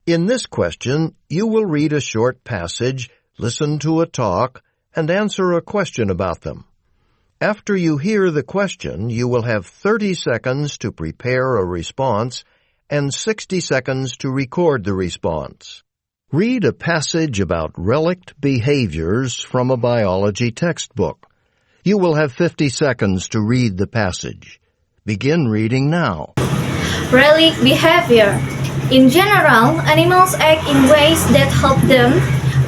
In this question, you will read a short passage, listen to a talk, and answer a question about them. After you hear the question, you will have 30 seconds to prepare a response and 60 seconds to record the response. Read a passage about relict behaviors from a biology textbook. You will have 50 seconds to read the passage. Begin reading now. Relic behavior. In general, animals act in ways that help them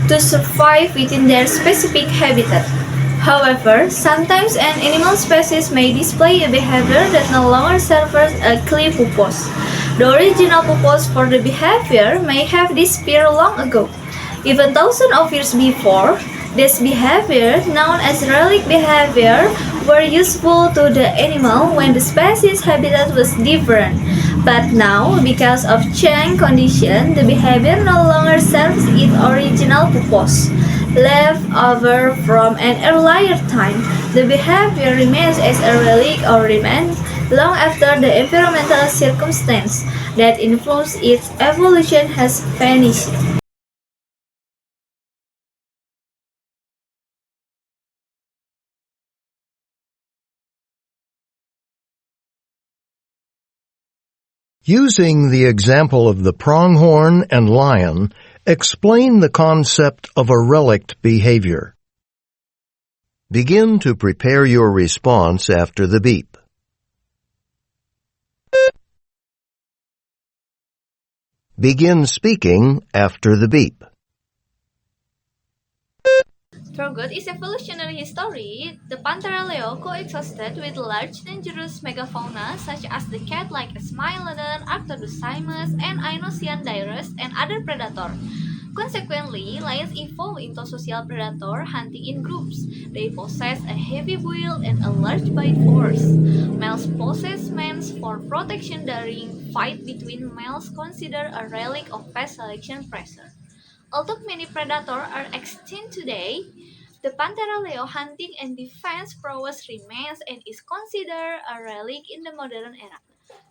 to survive within their specific habitat. However, sometimes an animal species may display a behavior that no longer serves a clear purpose. The original purpose for the behavior may have disappeared long ago. Even thousands of years before, this behavior, known as relic behavior, were useful to the animal when the species' habitat was different. But now, because of changed conditions, the behavior no longer serves its original purpose. Left over from an earlier time, the behavior remains as a relic or remains long after the environmental circumstance that influenced its evolution has vanished. Using the example of the pronghorn and lion, explain the concept of a relict behavior. Begin to prepare your response after the beep. Begin speaking after the beep. Throughout its evolutionary history, the Panthera leo coexisted with large dangerous megafauna such as the cat-like Smilodon, Arctodosimus, and Inoceandirus, and other predators. Consequently, lions evolved into social predator hunting in groups. They possess a heavy build and a large bite force. Males possess mans for protection during fight between males considered a relic of past selection pressure. Although many predators are extinct today, the Panthera leo hunting and defense prowess remains and is considered a relic in the modern era.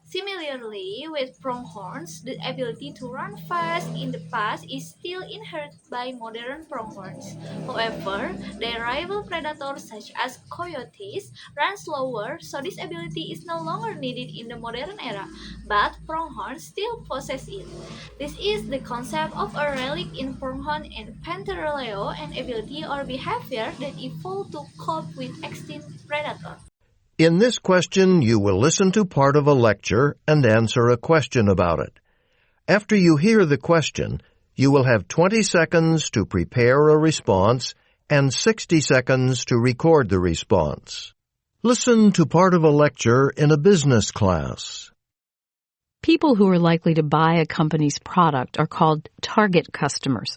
Similarly, with pronghorns, the ability to run fast in the past is still inherited by modern pronghorns. However, their rival predators such as coyotes run slower, so this ability is no longer needed in the modern era, but pronghorns still possess it. This is the concept of a relic in pronghorn and Panthera leo, an ability or behavior that evolved to cope with extinct predators. In this question, you will listen to part of a lecture and answer a question about it. After you hear the question, you will have 20 seconds to prepare a response and 60 seconds to record the response. Listen to part of a lecture in a business class. People who are likely to buy a company's product are called target customers.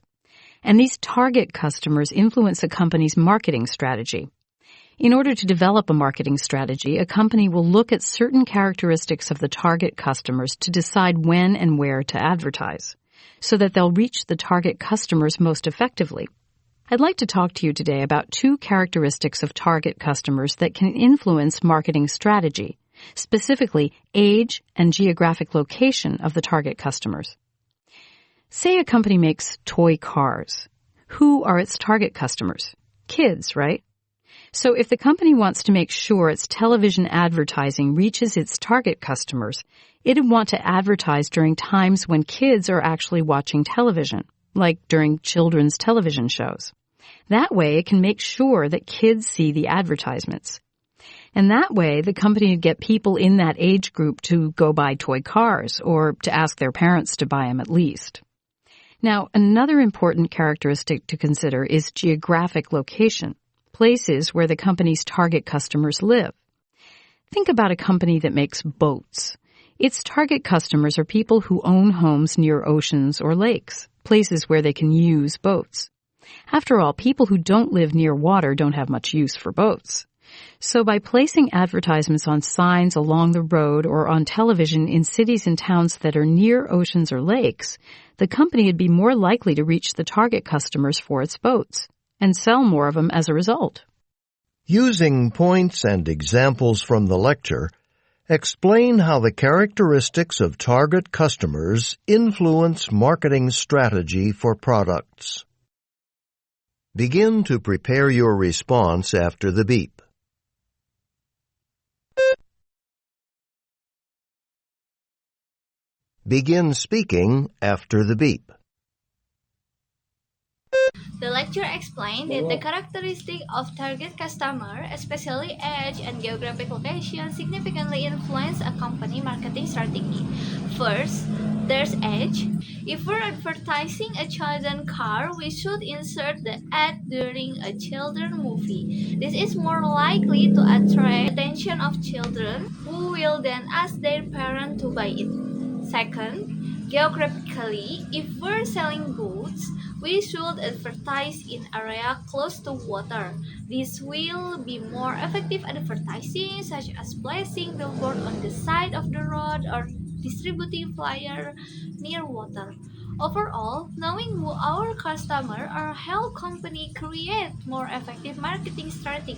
And these target customers influence a company's marketing strategy. In order to develop a marketing strategy, a company will look at certain characteristics of the target customers to decide when and where to advertise, so that they'll reach the target customers most effectively. I'd like to talk to you today about two characteristics of target customers that can influence marketing strategy, specifically age and geographic location of the target customers. Say a company makes toy cars. Who are its target customers? Kids, right? So if the company wants to make sure its television advertising reaches its target customers, it'd want to advertise during times when kids are actually watching television, like during children's television shows. That way, it can make sure that kids see the advertisements. And that way, the company would get people in that age group to go buy toy cars or to ask their parents to buy them at least. Now, another important characteristic to consider is geographic location. Places where the company's target customers live. Think about a company that makes boats. Its target customers are people who own homes near oceans or lakes, places where they can use boats. After all, people who don't live near water don't have much use for boats. So by placing advertisements on signs along the road or on television in cities and towns that are near oceans or lakes, the company would be more likely to reach the target customers for its boats and sell more of them as a result. Using points and examples from the lecture, Explain how the characteristics of target customers influence marketing strategy for products. Begin to prepare your response after the beep. Begin speaking after the beep. The lecture explained that the characteristic of target customer, especially age and geographic location, significantly influence a company marketing strategy. First, there's age. If we're advertising a children's car, we should insert the ad during a children's movie. This is more likely to attract attention of children who will then ask their parents to buy it. Second, geographically, if we're selling goods, we should advertise in area close to water. This will be more effective advertising, such as placing billboard on the side of the road or distributing flyer near water. Overall, knowing who our customer or help company create more effective marketing strategy.